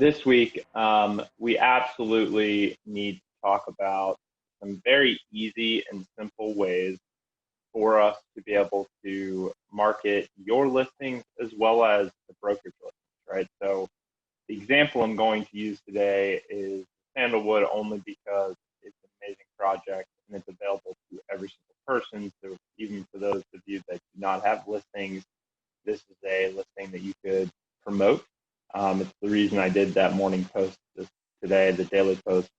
this week, we absolutely need to talk about some very easy and simple ways for us to be able to market your listings as well as the brokerage listings, right? So the example I'm going to use today is Sandalwood only because it's an amazing project and it's available to every single person. So even for those of you that do not have listings, this is a listing that you could promote. It's the reason I did that morning post today. The daily post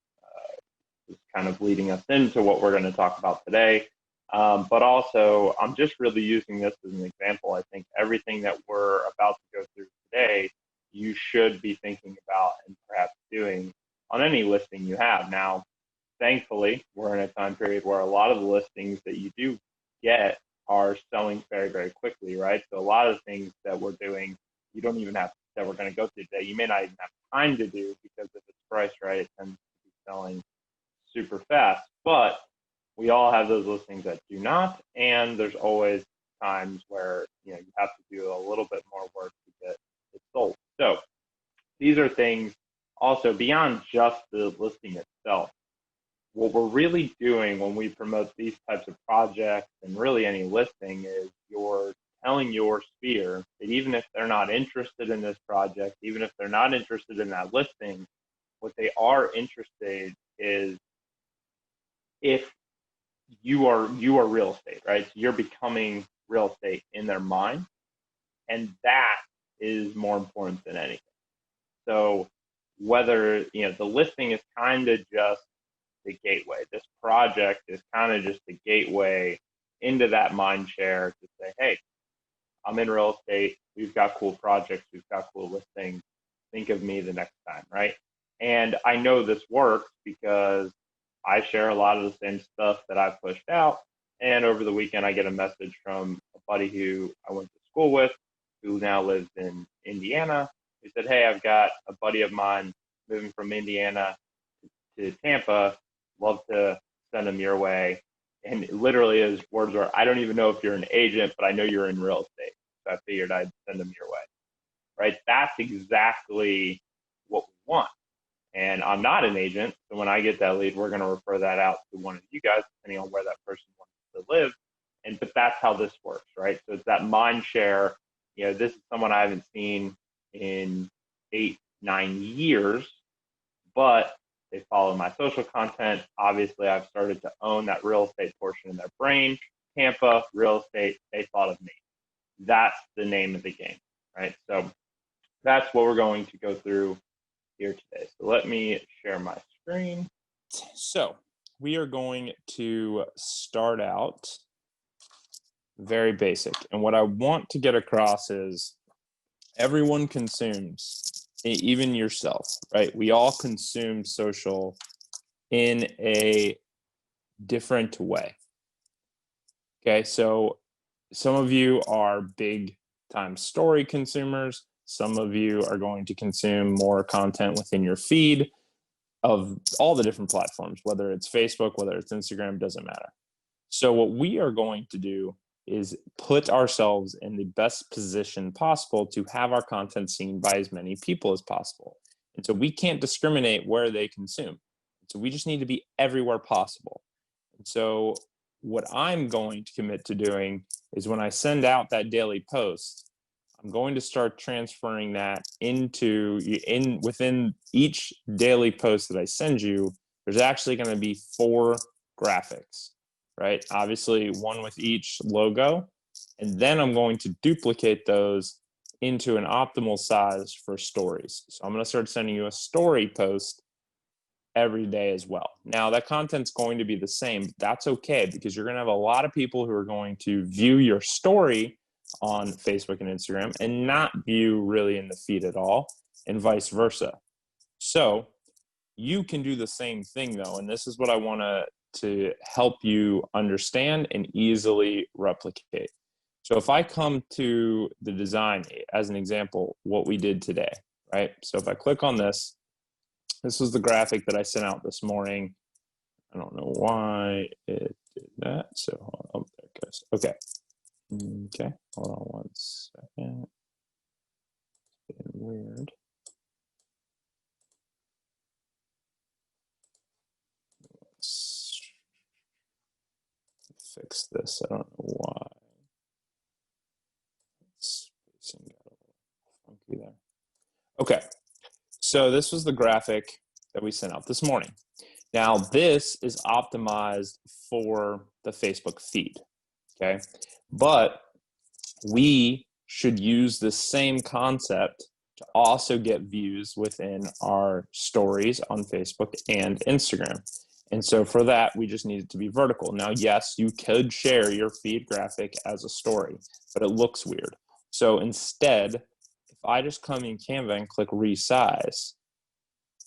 is kind of leading us into what we're going to talk about today. But also, I'm just really using this as an example. I think everything that we're about to go through today, you should be thinking about and perhaps doing on any listing you have. Now, thankfully, we're in a time period where a lot of the listings that you do get are selling very, very quickly, right? So a lot of things that we're doing, you don't even have, that we're going to go through today, you may not even have time to do because if it's priced right, it tends to be selling super fast. But we all have those listings that do not, and there's always times where you have to do a little bit more work to get it sold. So these are things also beyond just the listing itself. What we're really doing when we promote these types of projects and really any listing is you're telling your sphere that even if they're not interested in this project, even if they're not interested in that listing, what they are interested is if you are real estate, right? So you're becoming real estate in their mind, and that is more important than anything. So whether the listing is kind of just the gateway, this project is kind of just the gateway into that mind share to say, hey, I'm in real estate, we've got cool projects, we've got cool listings, think of me the next time, right? And I know this works because I share a lot of the same stuff that I've pushed out. And over the weekend, I get a message from a buddy who I went to school with, who now lives in Indiana. He said, hey, I've got a buddy of mine moving from Indiana to Tampa. Love to send him your way. And literally his words were, I don't even know if you're an agent, but I know you're in real estate. So I figured I'd send him your way, right? That's exactly what we want. And I'm not an agent, so when I get that lead, we're going to refer that out to one of you guys, depending on where that person wants to live. But that's how this works, right? So it's that mind share. This is someone I haven't seen in 8-9 years, but they follow my social content. Obviously, I've started to own that real estate portion in their brain. Tampa, real estate, they thought of me. That's the name of the game, right? So that's what we're going to go through here today. So let me share my screen. So we are going to start out very basic. And what I want to get across is everyone consumes, even yourself, right? We all consume social in a different way. Okay, so some of you are big time story consumers. Some of you are going to consume more content within your feed of all the different platforms, whether it's Facebook, whether it's Instagram, doesn't matter. So what we are going to do is put ourselves in the best position possible to have our content seen by as many people as possible. And so we can't discriminate where they consume. So we just need to be everywhere possible. And so what I'm going to commit to doing is when I send out that daily post, I'm going to start transferring that within each daily post that I send you, there's actually going to be 4 graphics, right? Obviously one with each logo. And then I'm going to duplicate those into an optimal size for stories. So I'm going to start sending you a story post every day as well. Now that content's going to be the same. But that's okay because you're going to have a lot of people who are going to view your story on Facebook and Instagram and not view really in the feed at all, and vice versa. So you can do the same thing though, and this is what I want to help you understand and easily replicate. So if I come to the design as an example, what we did today, right? So if I click on this is the graphic that I sent out this morning. I don't know why it did that. So hold on, there it goes. Okay. Okay, hold on 1 second. It's getting weird. fix this. I don't know why. Spacing got a little funky there. Okay, so this was the graphic that we sent out this morning. Now this is optimized for the Facebook feed, okay? But we should use the same concept to also get views within our stories on Facebook and Instagram. And so for that, we just need it to be vertical. Now, yes, you could share your feed graphic as a story, but it looks weird. So instead, if I just come in Canva and click resize,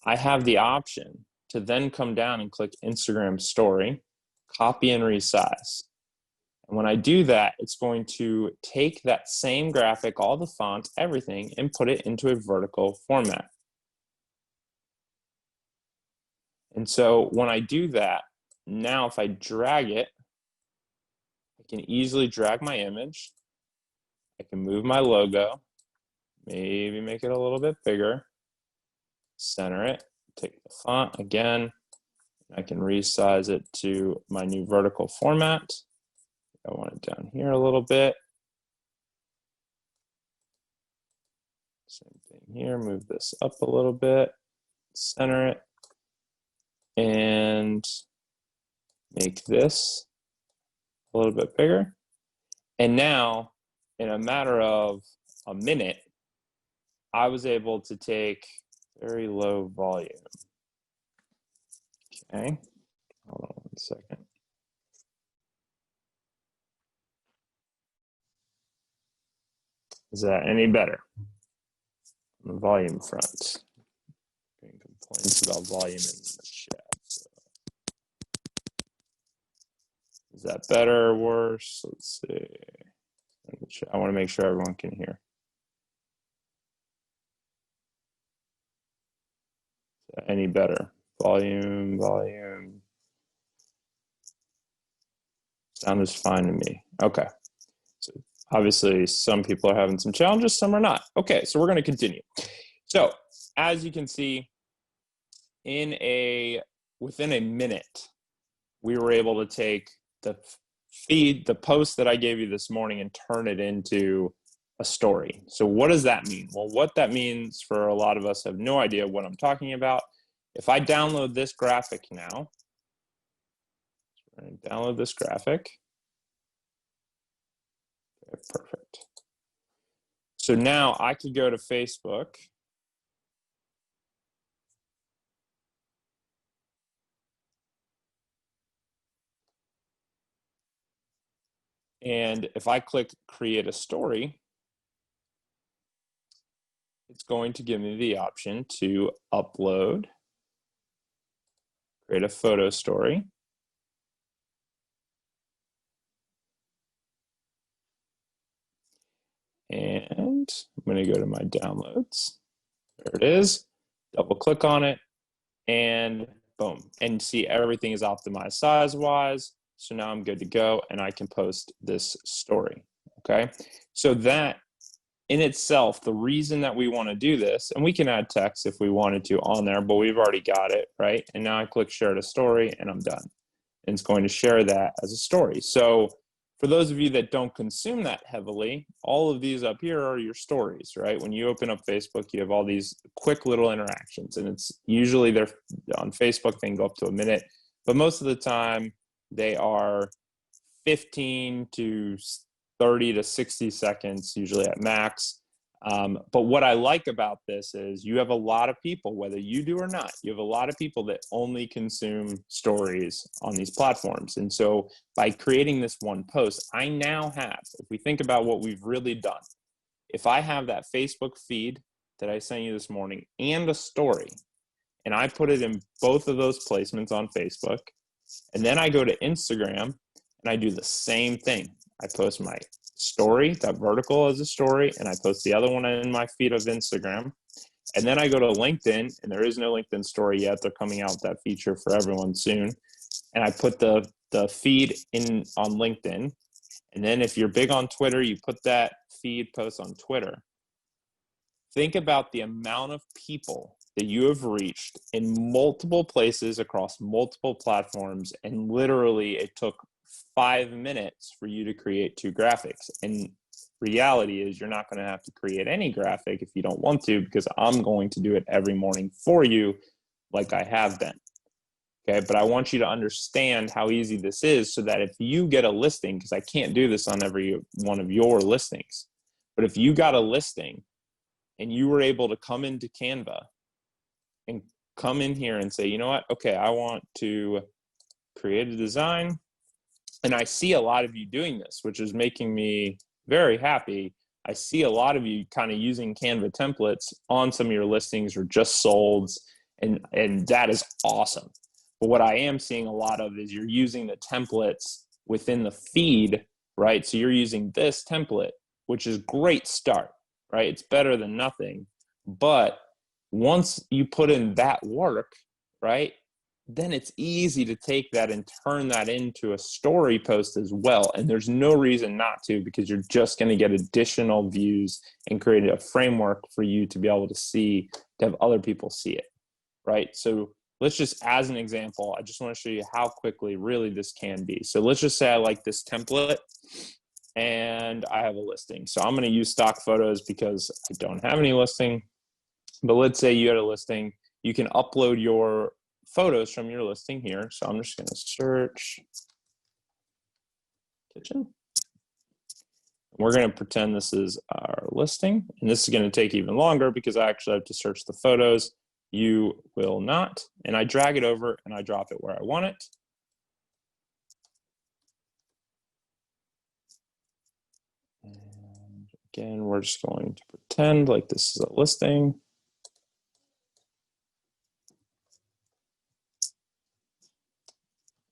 I have the option to then come down and click Instagram story, copy and resize. And when I do that, it's going to take that same graphic, all the fonts, everything, and put it into a vertical format. And so when I do that, now if I drag it, I can easily drag my image. I can move my logo, maybe make it a little bit bigger, center it, take the font again. I can resize it to my new vertical format. I want it down here a little bit. Same thing here, move this up a little bit, center it, and make this a little bit bigger. And now, in a matter of a minute, I was able to take very low volume. Okay, hold on 1 second. Is that any better? On the volume front. Getting complaints about volume in the chat. So. Is that better or worse? Let's see. I want to make sure everyone can hear. Is that any better? Volume. Sound is fine to me. Okay. So obviously some people are having some challenges, some are not. Okay, so we're going to continue. So as you can see, within a minute, we were able to take the feed, the post that I gave you this morning, and turn it into a story. So what does that mean? Well, what that means for a lot of us have no idea what I'm talking about. If I download this graphic now, download this graphic. Okay, perfect. So now I could go to Facebook. And if I click create a story, it's going to give me the option to upload, create a photo story. And I'm going to go to my downloads. There it is. Double click on it and boom. And see everything is optimized size-wise. So now I'm good to go and I can post this story. Okay. So that in itself, the reason that we want to do this, and we can add text if we wanted to on there, but we've already got it, right? And now I click share to story and I'm done. And it's going to share that as a story. So for those of you that don't consume that heavily, all of these up here are your stories, right? When you open up Facebook, you have all these quick little interactions, and it's usually they're on Facebook, they can go up to a minute, but most of the time they are 15 to 30 to 60 seconds, usually at max. But what I like about this is you have a lot of people, whether you do or not, you have a lot of people that only consume stories on these platforms. And so by creating this one post, I now have, if we think about what we've really done, if I have that Facebook feed that I sent you this morning and a story, and I put it in both of those placements on Facebook, and then I go to Instagram and I do the same thing. I post my story, that vertical as a story, and I post the other one in my feed of Instagram. And then I go to LinkedIn, and there is no LinkedIn story yet. They're coming out with that feature for everyone soon. And I put the feed in on LinkedIn. And then if you're big on Twitter, you put that feed post on Twitter. Think about the amount of people that you have reached in multiple places across multiple platforms, and literally it took 5 minutes for you to create 2 graphics. And reality is you're not going to have to create any graphic if you don't want to, because I'm going to do it every morning for you like I have been. Okay, but I want you to understand how easy this is so that if you get a listing, because I can't do this on every one of your listings, but if you got a listing and you were able to come into Canva and come in here and say, you know what, okay, I want to create a design. And I see a lot of you doing this, which is making me very happy. I see a lot of you kind of using Canva templates on some of your listings or just solds, and that is awesome. But what I am seeing a lot of is you're using the templates within the feed, right? So you're using this template, which is great start, right? It's better than nothing. But once you put in that work, right, then it's easy to take that and turn that into a story post as well. And there's no reason not to, because you're just going to get additional views and create a framework for you to be able to see, to have other people see it, right? So let's just, as an example, I just want to show you how quickly really this can be. So let's just say I like this template and I have a listing. So I'm going to use stock photos because I don't have any listing. But let's say you had a listing. You can upload your photos from your listing here. So I'm just going to search kitchen. We're going to pretend this is our listing. And this is going to take even longer because I actually have to search the photos. You will not. And I drag it over and I drop it where I want it. And again, we're just going to pretend like this is a listing.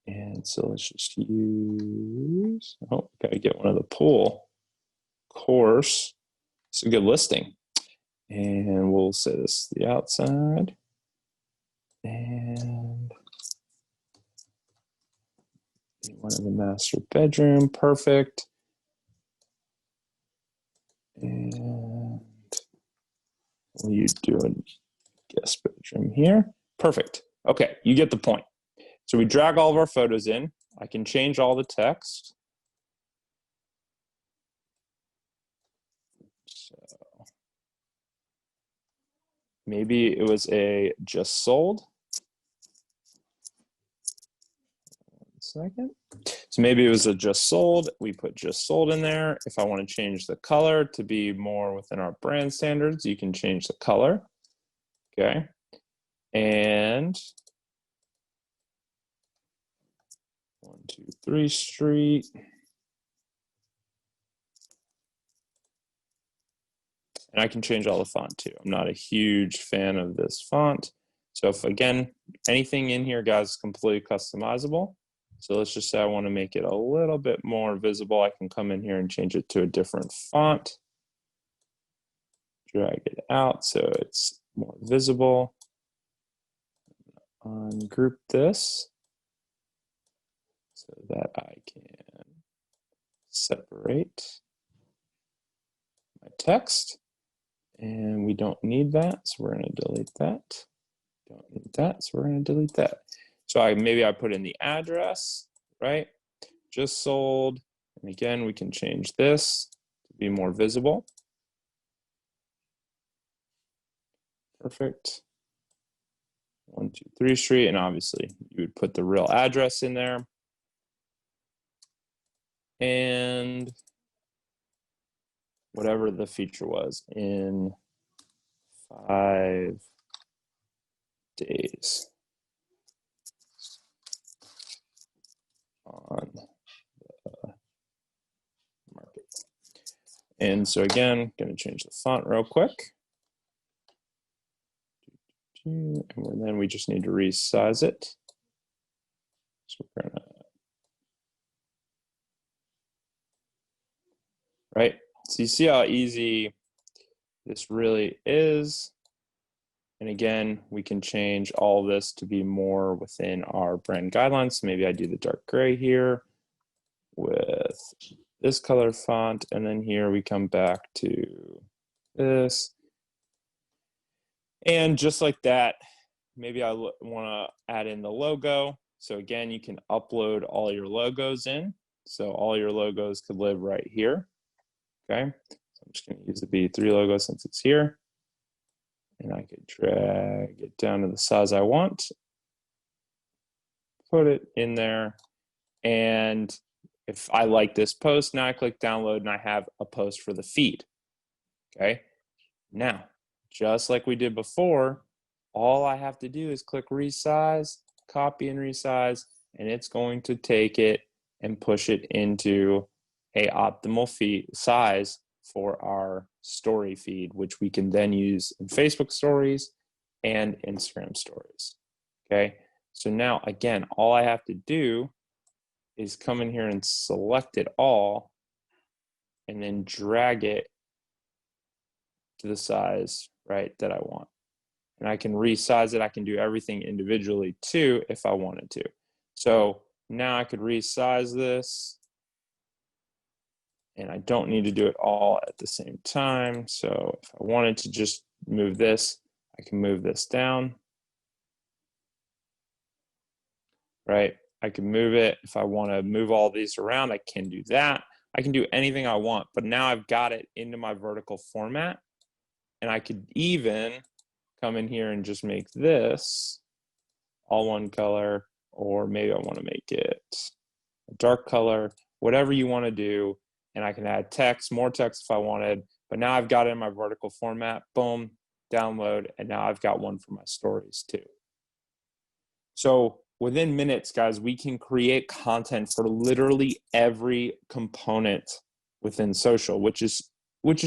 And so let's just use, oh, gotta get one of the pool course. It's a good listing. And we'll say this to the outside. And one in the master bedroom, perfect. And you do a guest bedroom here. Perfect. Okay, you get the point. So we drag all of our photos in. I can change all the text. So maybe it was a just sold. 1 second. So maybe it was a just sold. We put just sold in there. If I want to change the color to be more within our brand standards, you can change the color. Okay. And 123 Street. And I can change all the font too. I'm not a huge fan of this font. So if, again, anything in here, guys, is completely customizable. So let's just say I want to make it a little bit more visible. I can come in here and change it to a different font. Drag it out so it's more visible. Ungroup this so that I can separate my text. And we don't need that, so we're going to delete that. Don't need that, so we're going to delete that. So maybe I put in the address, right? Just sold. And again, we can change this to be more visible. Perfect. 123 Street, and obviously you would put the real address in there. And whatever the feature was in 5 days on the market. And so again, going to change the font real quick. And then we just need to resize it. So we're going to, right? So you see how easy this really is. And again, we can change all of this to be more within our brand guidelines. So maybe I do the dark gray here with this color font. And then here we come back to this. And just like that, maybe I want to add in the logo. So again, you can upload all your logos in. So all your logos could live right here. Okay, so I'm just going to use the B3 logo since it's here. And I could drag it down to the size I want, put it in there. And if I like this post, now I click download and I have a post for the feed. Okay, now, just like we did before, all I have to do is click resize, copy and resize, and it's going to take it and push it into a optimal feed size for our story feed, which we can then use in Facebook stories and Instagram stories. Okay, so now again, all I have to do is come in here and select it all and then drag it to the size, right, that I want. And I can resize it. I can do everything individually too if I wanted to. So now I could resize this, and I don't need to do it all at the same time. So if I wanted to just move this, I can move this down, right? I can move it. If I want to move all these around, I can do that. I can do anything I want, but now I've got it into my vertical format. And I could even come in here and just make this all one color, or maybe I want to make it a dark color, whatever you want to do. And I can add text, more text if I wanted, but now I've got it in my vertical format, boom, download, and now I've got one for my stories too. So within minutes, guys, we can create content for literally every component within social, which is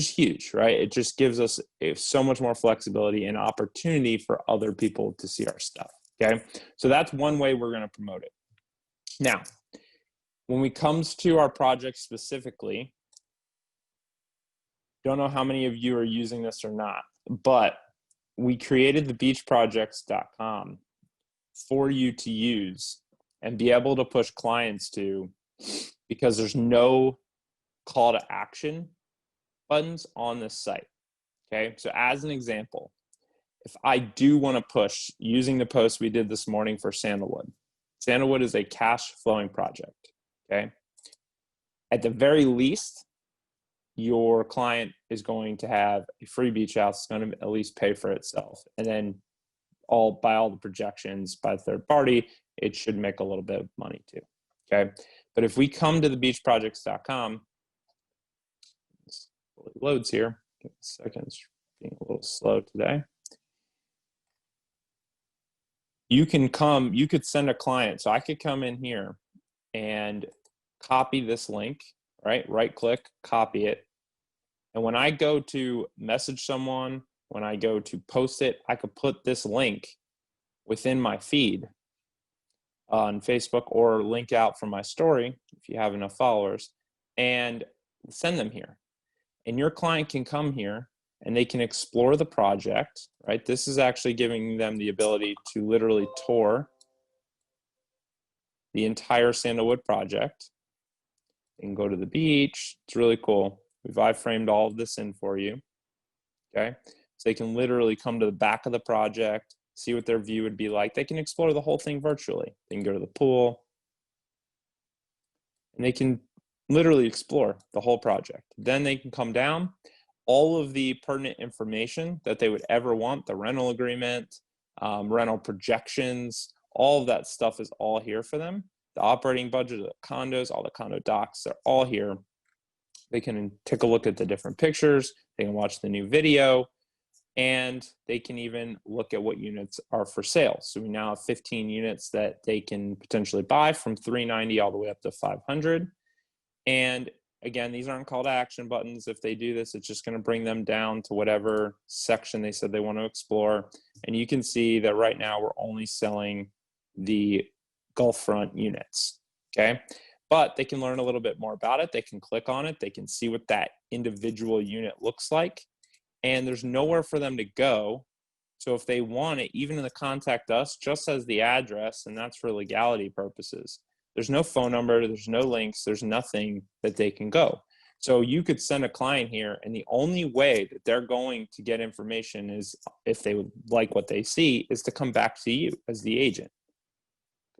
huge, right? It just gives us so much more flexibility and opportunity for other people to see our stuff, okay? So that's one way we're gonna promote it. Now, when it comes to our project specifically, don't know how many of you are using this or not, but we created the beachprojects.com for you to use and be able to push clients to, because there's no call to action buttons on this site. Okay, so as an example, if I do want to push using the post we did this morning for Sandalwood, Sandalwood is a cash flowing project. Okay, at the very least, your client is going to have a free beach house. It's going to at least pay for itself, and then by all the projections by third party, it should make a little bit of money too. Okay, but if we come to the beachprojects.com, it loads here. Give me a second, it's being a little slow today. You could send a client. So I could come in here and copy this link, right? Right click, copy it. And when I go to message someone, when I go to post it, I could put this link within my feed on Facebook or link out from my story if you have enough followers and send them here. And your client can come here and they can explore the project, right? This is actually giving them the ability to literally tour the entire Sandalwood project. They can go to the beach. It's really cool. We've iframed all of this in for you, okay? So they can literally come to the back of the project, see what their view would be like. They can explore the whole thing virtually. They can go to the pool, and they can literally explore the whole project. Then they can come down. All of the pertinent information that they would ever want, the rental agreement, rental projections, all of that stuff is all here for them. The operating budget of the condos, all the condo docs, they're all here. They can take a look at the different pictures. They can watch the new video, and they can even look at what units are for sale. So we now have 15 units that they can potentially buy from $390 all the way up to $500. And again, these aren't call to action buttons. If they do this, it's just going to bring them down to whatever section they said they want to explore. And you can see that right now we're only selling the Gulfront units, okay? But they can learn a little bit more about it. They can click on it. They can see what that individual unit looks like. And there's nowhere for them to go. So if they want it, even in the contact us, just as the address, and that's for legality purposes. There's no phone number, there's no links, there's nothing that they can go. So you could send a client here, and the only way that they're going to get information is, if they would like what they see, is to come back to you as the agent.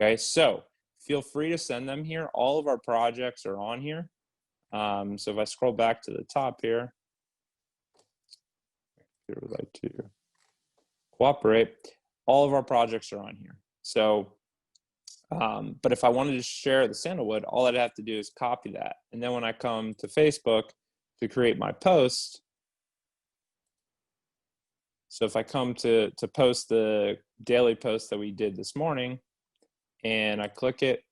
Okay, so feel free to send them here. All of our projects are on here. So if I scroll back to the top here, if you would like to cooperate, all of our projects are on here. So, but if I wanted to share the sandalwood, all I'd have to do is copy that. And then when I come to Facebook to create my post, so if I come to post the daily post that we did this morning, and I click it,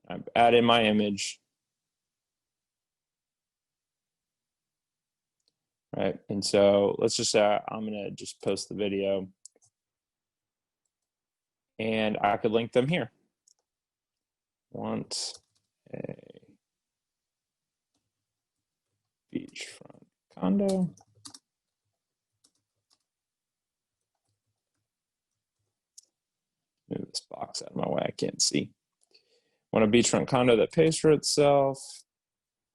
I add in my image, right? And so let's just say I'm gonna just post the video, and I could link them here. Want a beachfront condo. Move this box out of my way, I can't see. Want a beachfront condo that pays for itself.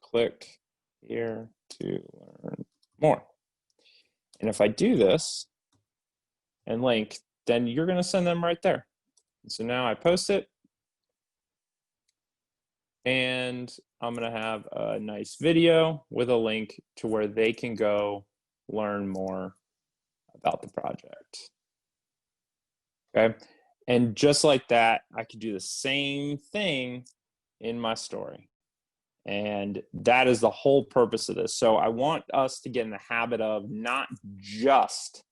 Click here to learn more. And if I do this and link, then you're gonna send them right there. And so now I post it, and I'm gonna have a nice video with a link to where they can go learn more about the project. Okay, and just like that, I could do the same thing in my story. And that is the whole purpose of this. So I want us to get in the habit of not just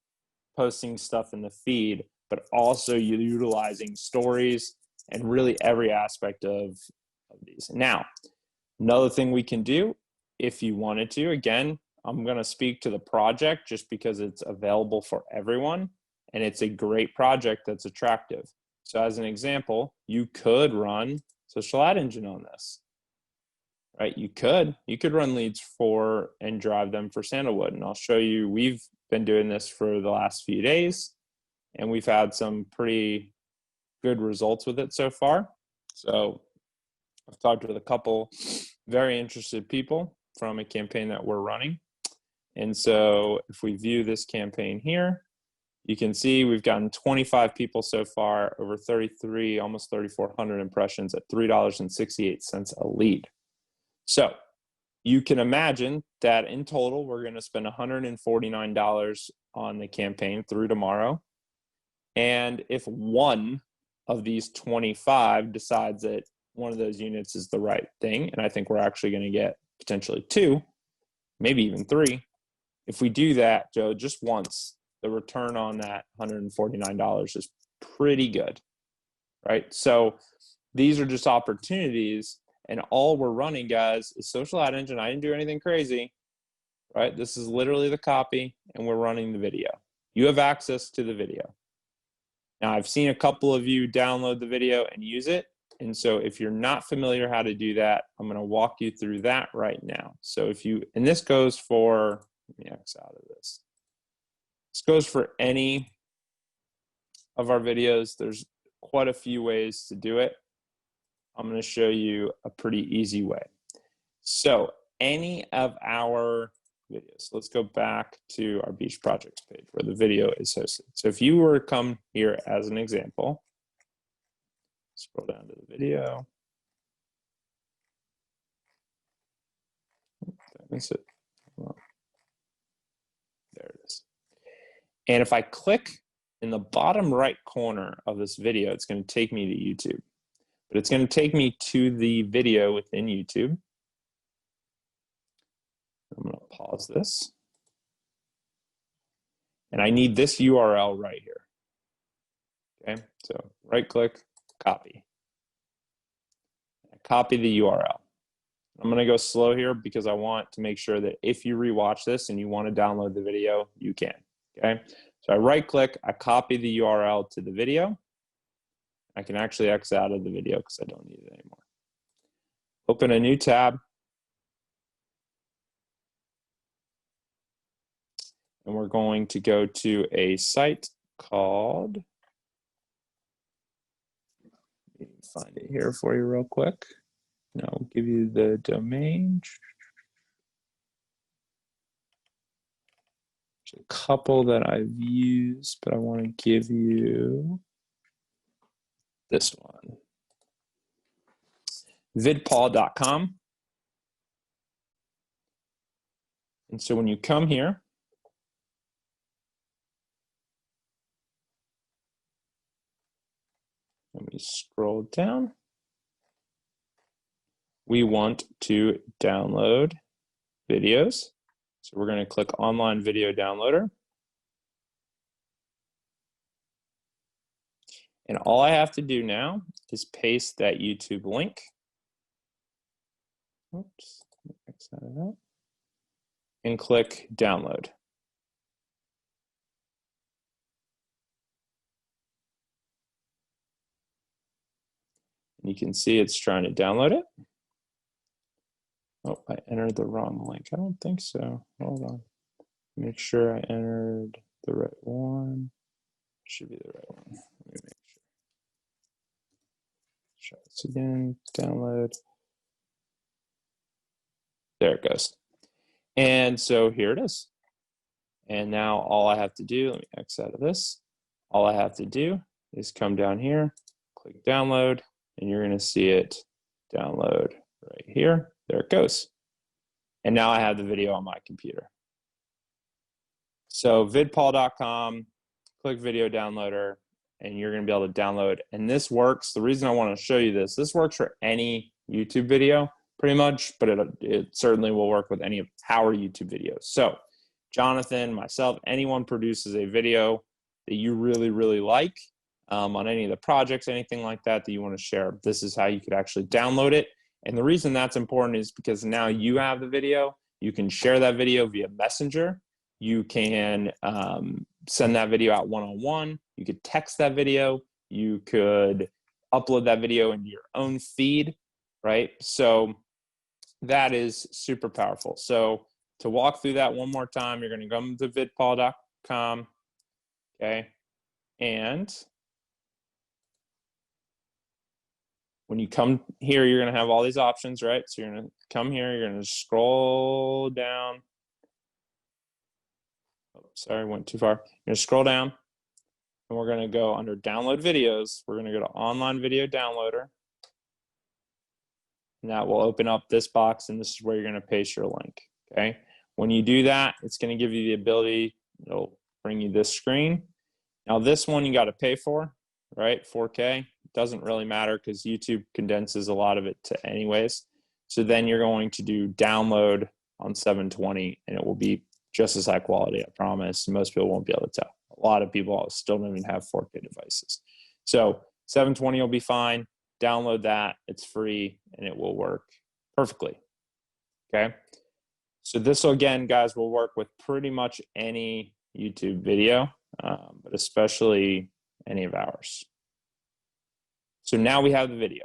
posting stuff in the feed, but also utilizing stories and really every aspect of these. Now, another thing we can do, if you wanted to, again, I'm going to speak to the project just because it's available for everyone, and it's a great project that's attractive. So as an example, you could run social ad engine on this, right? You could run leads for and drive them for Sandalwood. And I'll show you, we've been doing this for the last few days, and we've had some pretty good results with it so far. So I've talked with a couple very interested people from a campaign that we're running. And so if we view this campaign here, you can see we've gotten 25 people so far, over 33, almost 3,400 impressions at $3.68 a lead. So you can imagine that in total, we're going to spend $149 on the campaign through tomorrow. And if one of these 25 decides that one of those units is the right thing, and I think we're actually going to get potentially 2, maybe even 3. If we do that, Joe, just once, the return on that $149 is pretty good, right? So these are just opportunities, and all we're running, guys, is social ad engine. I didn't do anything crazy, right? This is literally the copy, and we're running the video. You have access to the video. Now, I've seen a couple of you download the video and use it. And so if you're not familiar how to do that, I'm going to walk you through that right now. So if you, and this goes for, let me X out of this. This goes for any of our videos. There's quite a few ways to do it. I'm going to show you a pretty easy way. So any of our videos, let's go back to our Beach Projects page where the video is hosted. So if you were to come here as an example, scroll down to the video. Did I miss it? Well, there it is. And if I click in the bottom right corner of this video, it's going to take me to YouTube. But it's going to take me to the video within YouTube. I'm going to pause this. And I need this URL right here. Okay, so right click, copy. Copy the URL. I'm going to go slow here because I want to make sure that if you rewatch this and you want to download the video, you can. Okay, so I right click, I copy the URL to the video. I can actually X out of the video because I don't need it anymore. Open a new tab. And we're going to go to a site called, let me find it here for you real quick. And I'll give you the domain. There's a couple that I've used, but I want to give you this one, vidpaul.com. And so when you come here, let me scroll down. We want to download videos. So we're going to click Online Video Downloader. And all I have to do now is paste that YouTube link. Oops, let me X out of that. And click Download. And you can see it's trying to download it. Oh, I entered the wrong link. I don't think so. Hold on. Make sure I entered the right one. Should be the right one. Let me make sure. Try this again. Download. There it goes. And so here it is. And now all I have to do, let me X out of this. All I have to do is come down here, click download, and you're going to see it download right here. There it goes. And now I have the video on my computer. So vidpaul.com, click video downloader, and you're going to be able to download. And this works. The reason I want to show you this works for any YouTube video pretty much, but it certainly will work with any of our YouTube videos. So Jonathan, myself, anyone produces a video that you really, really like on any of the projects, anything like that that you want to share, this is how you could actually download it. And the reason that's important is because now you have the video. You can share that video via Messenger. You can send that video out one-on-one. You could text that video. You could upload that video into your own feed, right? So that is super powerful. So to walk through that one more time, you're going to come to vidpaul.com, okay? And when you come here, you're going to have all these options, right? So you're going to come here, you're going to scroll down. Oh, sorry, went too far. You're going to scroll down, and we're going to go under download videos. We're going to go to online video downloader. And that will open up this box, and this is where you're going to paste your link, okay? When you do that, it's going to give you the ability, it'll bring you this screen. Now this one you got to pay for, right? 4K. Doesn't really matter because YouTube condenses a lot of it to anyways. So then you're going to do download on 720, and it will be just as high quality, I promise. Most people won't be able to tell. A lot of people still don't even have 4K devices. So 720 will be fine. Download that. It's free, and it will work perfectly, okay? So this, again, guys, will work with pretty much any YouTube video, but especially any of ours. So now we have the video.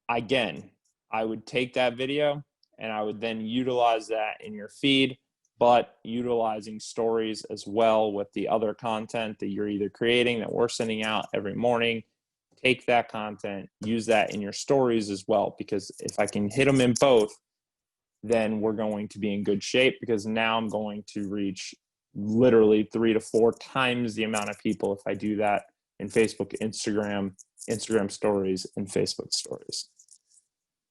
Again, I would take that video and I would then utilize that in your feed, but utilizing stories as well with the other content that you're either creating that we're sending out every morning. Take that content, use that in your stories as well, because if I can hit them in both, then we're going to be in good shape, because now I'm going to reach literally 3 to 4 times the amount of people if I do that in Facebook, Instagram stories, and Facebook stories.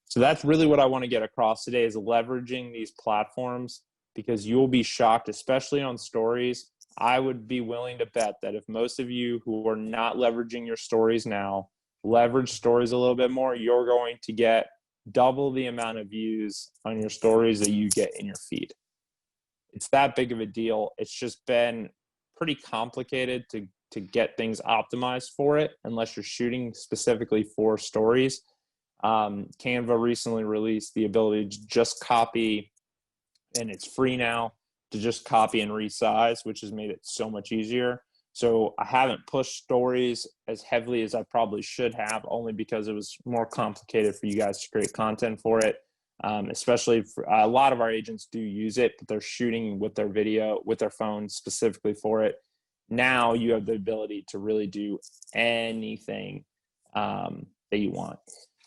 So that's really what I want to get across today, is leveraging these platforms, because you'll be shocked, especially on stories. I would be willing to bet that if most of you who are not leveraging your stories now leverage stories a little bit more, you're going to get double the amount of views on your stories that you get in your feed. It's that big of a deal. It's just been pretty complicated to get things optimized for it unless you're shooting specifically for stories. Canva recently released the ability to just copy, and it's free now, to just copy and resize, which has made it so much easier. So I haven't pushed stories as heavily as I probably should have, only because it was more complicated for you guys to create content for it. Especially for a lot of our agents do use it, but they're shooting with their video, with their phone specifically for it. Now you have the ability to really do anything that you want.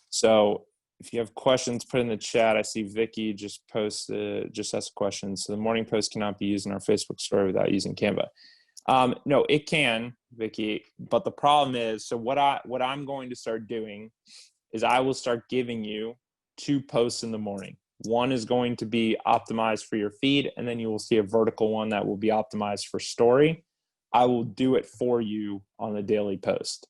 So if you have questions, put in the chat. I see Vicky just asked a question. So the morning post cannot be used in our Facebook story without using Canva. No, it can, Vicky. But the problem is, so what I'm going to start doing is I will start giving you 2 posts in the morning. One is going to be optimized for your feed, and then you will see a vertical one that will be optimized for story. I will do it for you on the daily post,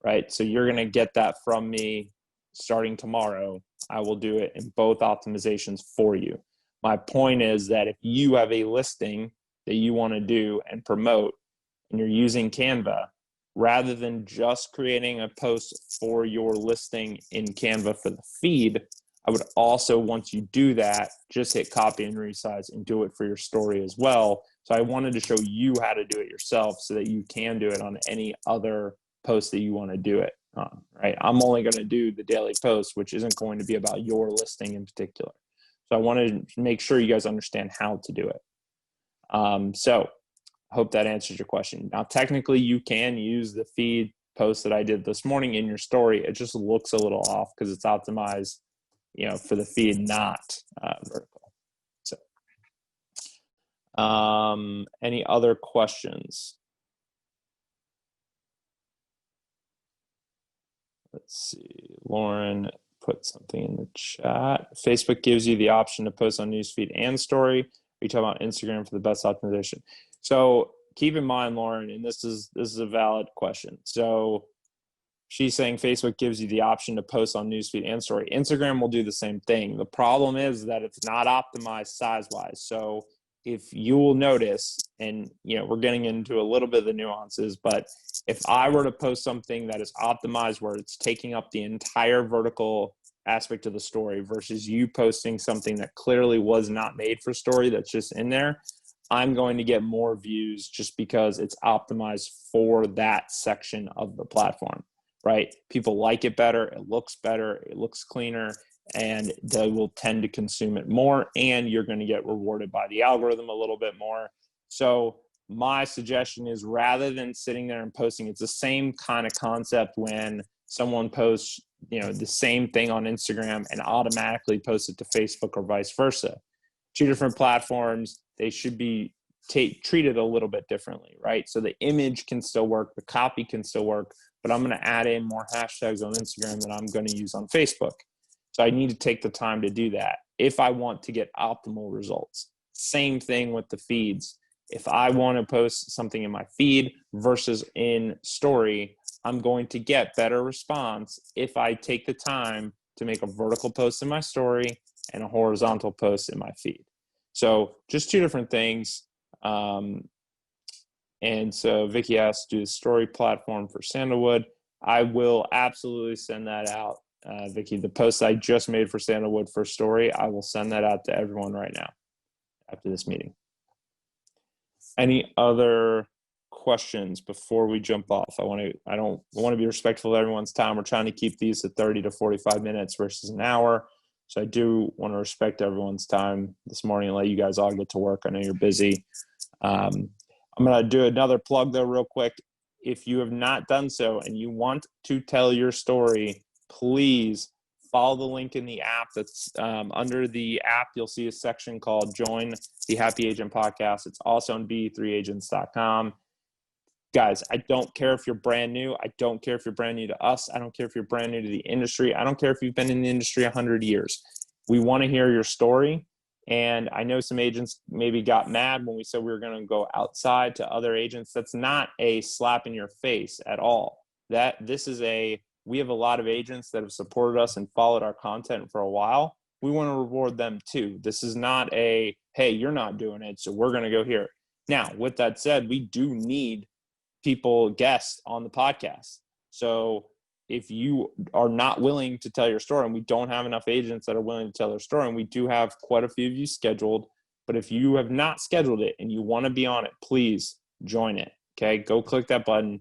right? So you're going to get that from me starting tomorrow. I will do it in both optimizations for you. My point is that if you have a listing that you want to do and promote and you're using Canva, rather than just creating a post for your listing in Canva for the feed, I would also, once you do that, just hit copy and resize and do it for your story as well. So I wanted to show you how to do it yourself so that you can do it on any other post that you want to do it on, right? I'm only going to do the daily post, which isn't going to be about your listing in particular. So I wanted to make sure you guys understand how to do it. So I hope that answers your question. Now, technically, you can use the feed post that I did this morning in your story. It just looks a little off because it's optimized, for the feed, not vertical. So, any other questions? Let's see. Lauren put something in the chat. Facebook gives you the option to post on newsfeed and story. Are you talking about Instagram for the best optimization? So keep in mind, Lauren, and this is a valid question. So she's saying Facebook gives you the option to post on newsfeed and story. Instagram will do the same thing. The problem is that it's not optimized size-wise. So if you will notice, and we're getting into a little bit of the nuances, but if I were to post something that is optimized where it's taking up the entire vertical aspect of the story versus you posting something that clearly was not made for story that's just in there, I'm going to get more views just because it's optimized for that section of the platform, right? People like it better, it looks cleaner, and they will tend to consume it more, and you're going to get rewarded by the algorithm a little bit more. So my suggestion is, rather than sitting there and posting, it's the same kind of concept when someone posts, the same thing on Instagram and automatically posts it to Facebook or vice versa. 2 different platforms, they should be treated a little bit differently, right? So the image can still work, the copy can still work, but I'm going to add in more hashtags on Instagram that I'm going to use on Facebook. So I need to take the time to do that if I want to get optimal results. Same thing with the feeds. If I want to post something in my feed versus in story, I'm going to get better response if I take the time to make a vertical post in my story and a horizontal post in my feed. So just 2 different things. And so Vicky asked, do the story platform for Sandalwood. I will absolutely send that out, Vicky. The post I just made for Sandalwood for story, I will send that out to everyone right now after this meeting. Any other questions before we jump off? I don't want to be respectful of everyone's time. We're trying to keep these at 30 to 45 minutes versus an hour. So I do want to respect everyone's time this morning and let you guys all get to work. I know you're busy. I'm going to do another plug though real quick. If you have not done so and you want to tell your story, please follow the link in the app. That's under the app, you'll see a section called Join the Happy Agent Podcast. It's also on be3agents.com. Guys, I don't care if you're brand new. I don't care if you're brand new to us. I don't care if you're brand new to the industry. I don't care if you've been in the industry 100 years. We want to hear your story. And I know some agents maybe got mad when we said we were going to go outside to other agents. That's not a slap in your face at all. We have a lot of agents that have supported us and followed our content for a while. We want to reward them too. This is not a, hey, you're not doing it, so we're going to go here. Now, with that said, we do need guests on the podcast. So if you are not willing to tell your story, and we don't have enough agents that are willing to tell their story, and we do have quite a few of you scheduled, but if you have not scheduled it and you want to be on it, please join it. Okay, go click that button,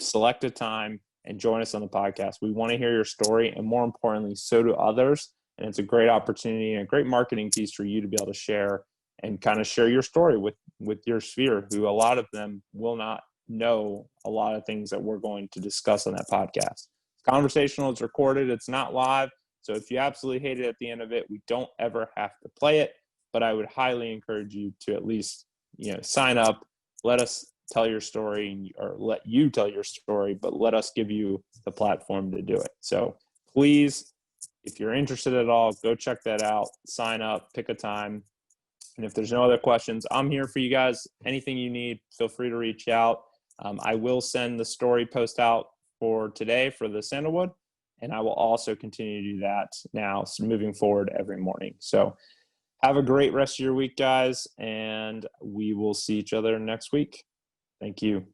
select a time, and join us on the podcast. We want to hear your story, and more importantly, so do others. And it's a great opportunity and a great marketing piece for you to be able to share and kind of share your story with your sphere, who a lot of them will not know a lot of things that we're going to discuss on that podcast. It's conversational, it's recorded, it's not live. So if you absolutely hate it at the end of it, we don't ever have to play it. But I would highly encourage you to at least, sign up. Let us tell your story, or let you tell your story, but let us give you the platform to do it. So please, if you're interested at all, go check that out, sign up, pick a time. And if there's no other questions, I'm here for you guys. Anything you need, feel free to reach out. I will send the story post out for today for the Sandalwood, and I will also continue to do that now, so moving forward every morning. So have a great rest of your week, guys, and we will see each other next week. Thank you.